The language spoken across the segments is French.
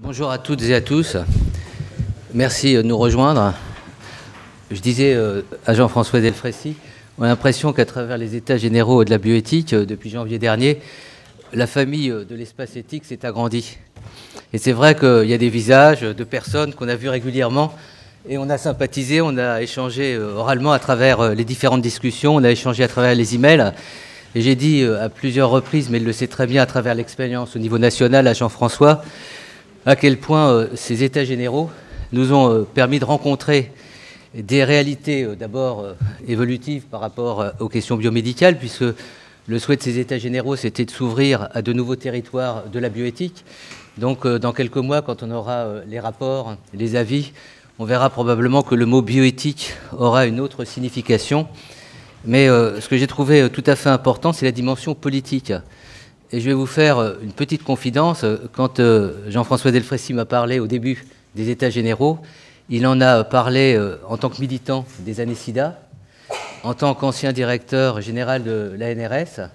Bonjour à toutes et à tous. Merci de nous rejoindre. Je disais à Jean-François Delfraissy, on a l'impression qu'à travers les états généraux de la bioéthique, depuis janvier dernier, la famille de l'espace éthique s'est agrandie. Et c'est vrai qu'il y a des visages de personnes qu'on a vues régulièrement et on a sympathisé, on a échangé oralement à travers les différentes discussions, on a échangé à travers les emails. Et j'ai dit à plusieurs reprises, mais il le sait très bien à travers l'expérience au niveau national à Jean-François, à quel point ces états généraux nous ont permis de rencontrer des réalités d'abord évolutives par rapport aux questions biomédicales, puisque le souhait de ces états généraux, c'était de s'ouvrir à de nouveaux territoires de la bioéthique. Donc dans quelques mois, quand on aura les rapports, les avis, on verra probablement que le mot bioéthique aura une autre signification. Mais ce que j'ai trouvé tout à fait important, c'est la dimension politique. Et je vais vous faire une petite confidence. Quand Jean-François Delfraissy m'a parlé au début des États généraux, il en a parlé en tant que militant des années SIDA, en tant qu'ancien directeur général de l'ANRS,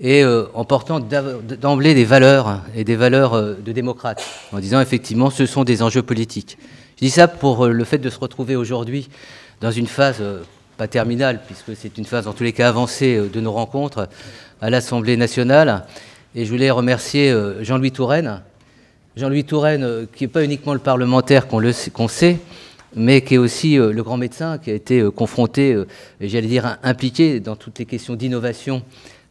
et en portant d'emblée des valeurs, et des valeurs de démocrate, en disant effectivement ce sont des enjeux politiques. Je dis ça pour le fait de se retrouver aujourd'hui dans une phase, pas terminale, puisque c'est une phase en tous les cas avancée de nos rencontres, à l'Assemblée nationale. Et je voulais remercier Jean-Louis Touraine. Jean-Louis Touraine, qui n'est pas uniquement le parlementaire qu'on sait, mais qui est aussi le grand médecin qui a été confronté, j'allais dire impliqué dans toutes les questions d'innovation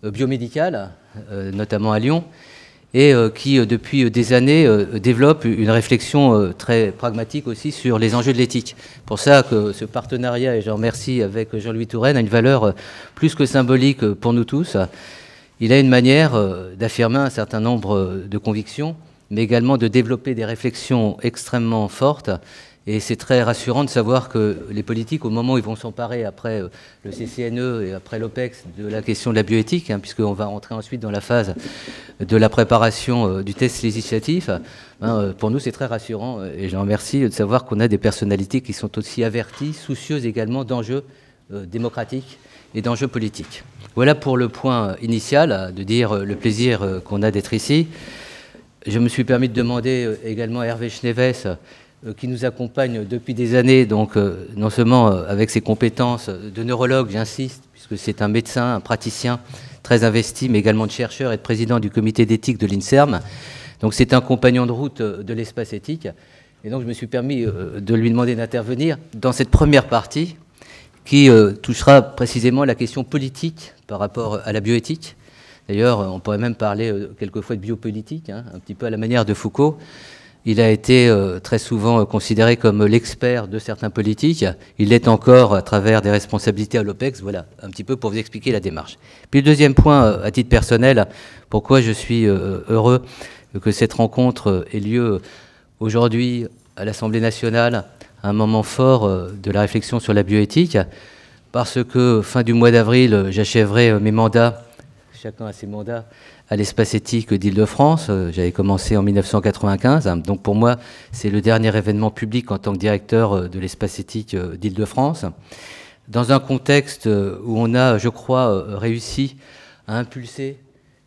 biomédicale, notamment à Lyon, et qui, depuis des années, développe une réflexion très pragmatique aussi sur les enjeux de l'éthique. Pour ça que ce partenariat, et j'en remercie, avec Jean-Louis Touraine, a une valeur plus que symbolique pour nous tous. Il a une manière d'affirmer un certain nombre de convictions, mais également de développer des réflexions extrêmement fortes. Et c'est très rassurant de savoir que les politiques, au moment où ils vont s'emparer après le CCNE et après l'OPEX de la question de la bioéthique, puisqu'on va rentrer ensuite dans la phase de la préparation du test législatif, pour nous c'est très rassurant. Et je remercie de savoir qu'on a des personnalités qui sont aussi averties, soucieuses également d'enjeux démocratiques et d'enjeux politiques. Voilà pour le point initial, de dire le plaisir qu'on a d'être ici. Je me suis permis de demander également à Hervé Schneves, qui nous accompagne depuis des années, donc non seulement avec ses compétences de neurologue, j'insiste, puisque c'est un médecin, un praticien très investi, mais également de chercheur et de président du comité d'éthique de l'INSERM. Donc c'est un compagnon de route de l'espace éthique. Et donc je me suis permis de lui demander d'intervenir dans cette première partie qui touchera précisément la question politique par rapport à la bioéthique. D'ailleurs, on pourrait même parler quelquefois de biopolitique, un petit peu à la manière de Foucault. Il a été très souvent considéré comme l'expert de certains politiques. Il l'est encore à travers des responsabilités à l'OPEX. Voilà, un petit peu pour vous expliquer la démarche. Puis le deuxième point, à titre personnel, pourquoi je suis heureux que cette rencontre ait lieu aujourd'hui à l'Assemblée nationale, à un moment fort de la réflexion sur la bioéthique, parce que fin du mois d'avril, j'achèverai mes mandats, chacun a ses mandats, à l'espace éthique d'Île-de-France. J'avais commencé en 1995. Donc pour moi, c'est le dernier événement public en tant que directeur de l'espace éthique d'Île-de-France. Dans un contexte où on a, je crois, réussi à impulser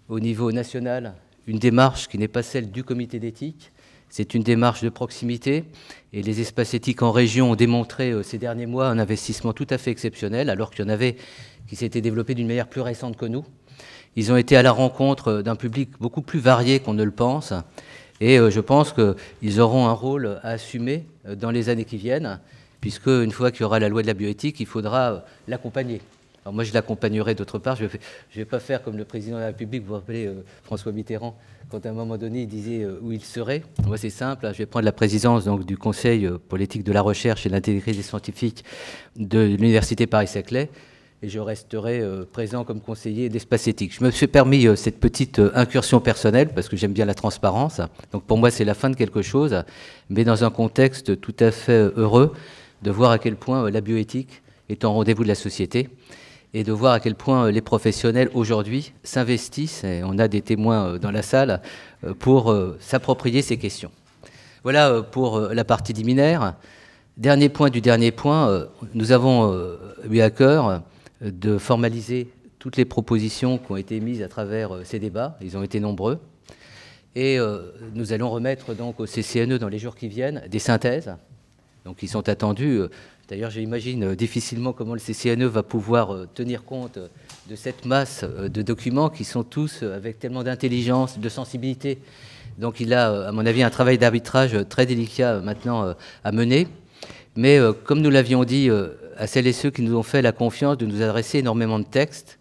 au niveau national une démarche qui n'est pas celle du comité d'éthique. C'est une démarche de proximité. Et les espaces éthiques en région ont démontré ces derniers mois un investissement tout à fait exceptionnel, alors qu'il y en avait qui s'étaient développés d'une manière plus récente que nous. Ils ont été à la rencontre d'un public beaucoup plus varié qu'on ne le pense. Et je pense qu'ils auront un rôle à assumer dans les années qui viennent, puisque une fois qu'il y aura la loi de la bioéthique, il faudra l'accompagner. Alors moi, je l'accompagnerai d'autre part. Je ne vais pas faire comme le président de la République, vous vous rappelez François Mitterrand, quand à un moment donné, il disait où il serait. Moi, c'est simple. Je vais prendre la présidence donc, du Conseil pour l'éthique de la recherche et l'intégrité scientifique de l'Université Paris-Saclay. Et je resterai présent comme conseiller d'espace éthique. Je me suis permis cette petite incursion personnelle parce que j'aime bien la transparence. Donc pour moi, c'est la fin de quelque chose, mais dans un contexte tout à fait heureux de voir à quel point la bioéthique est en rendez-vous de la société et de voir à quel point les professionnels aujourd'hui s'investissent, et on a des témoins dans la salle, pour s'approprier ces questions. Voilà pour la partie liminaire. Dernier point du dernier point, nous avons eu à cœur de formaliser toutes les propositions qui ont été mises à travers ces débats. Ils ont été nombreux. Et nous allons remettre donc au CCNE dans les jours qui viennent des synthèses, donc qui sont attendues. D'ailleurs, j'imagine difficilement comment le CCNE va pouvoir tenir compte de cette masse de documents qui sont tous avec tellement d'intelligence, de sensibilité. Donc il a, à mon avis, un travail d'arbitrage très délicat maintenant à mener. Mais comme nous l'avions dit à celles et ceux qui nous ont fait la confiance de nous adresser énormément de textes,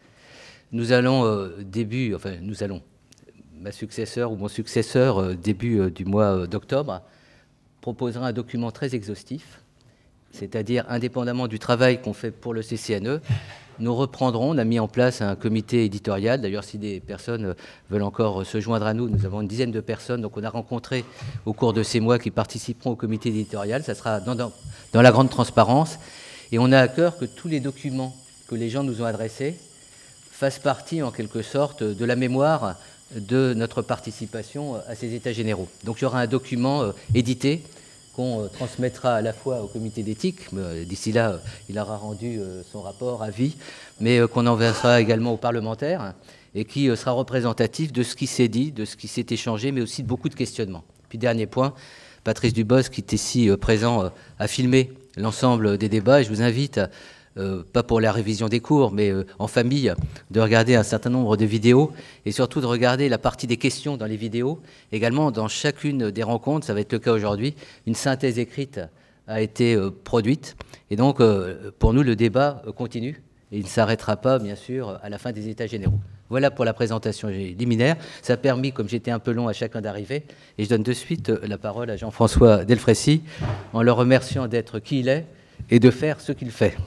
nous allons ma successeur ou mon successeur, début du mois d'octobre, proposera un document très exhaustif, c'est-à-dire indépendamment du travail qu'on fait pour le CCNE, nous reprendrons, on a mis en place un comité éditorial, d'ailleurs si des personnes veulent encore se joindre à nous, nous avons une dizaine de personnes, donc on a rencontré au cours de ces mois qui participeront au comité éditorial, ça sera dans la grande transparence, et on a à cœur que tous les documents que les gens nous ont adressés fassent partie en quelque sorte de la mémoire de notre participation à ces États généraux. Donc il y aura un document édité qu'on transmettra à la fois au comité d'éthique, d'ici là il aura rendu son rapport, avis, mais qu'on enverra également aux parlementaires et qui sera représentatif de ce qui s'est dit, de ce qui s'est échangé, mais aussi de beaucoup de questionnements. Puis dernier point, Patrice Dubos, qui est ici présent, a filmé l'ensemble des débats et je vous invite pas pour la révision des cours, mais en famille, de regarder un certain nombre de vidéos et surtout de regarder la partie des questions dans les vidéos. Également, dans chacune des rencontres, ça va être le cas aujourd'hui, une synthèse écrite a été produite. Et donc, pour nous, le débat continue et il ne s'arrêtera pas, bien sûr, à la fin des États généraux. Voilà pour la présentation liminaire. Ça a permis, comme j'étais un peu long à chacun d'arriver, et je donne de suite la parole à Jean-François Delfraissy en le remerciant d'être qui il est et de faire ce qu'il fait.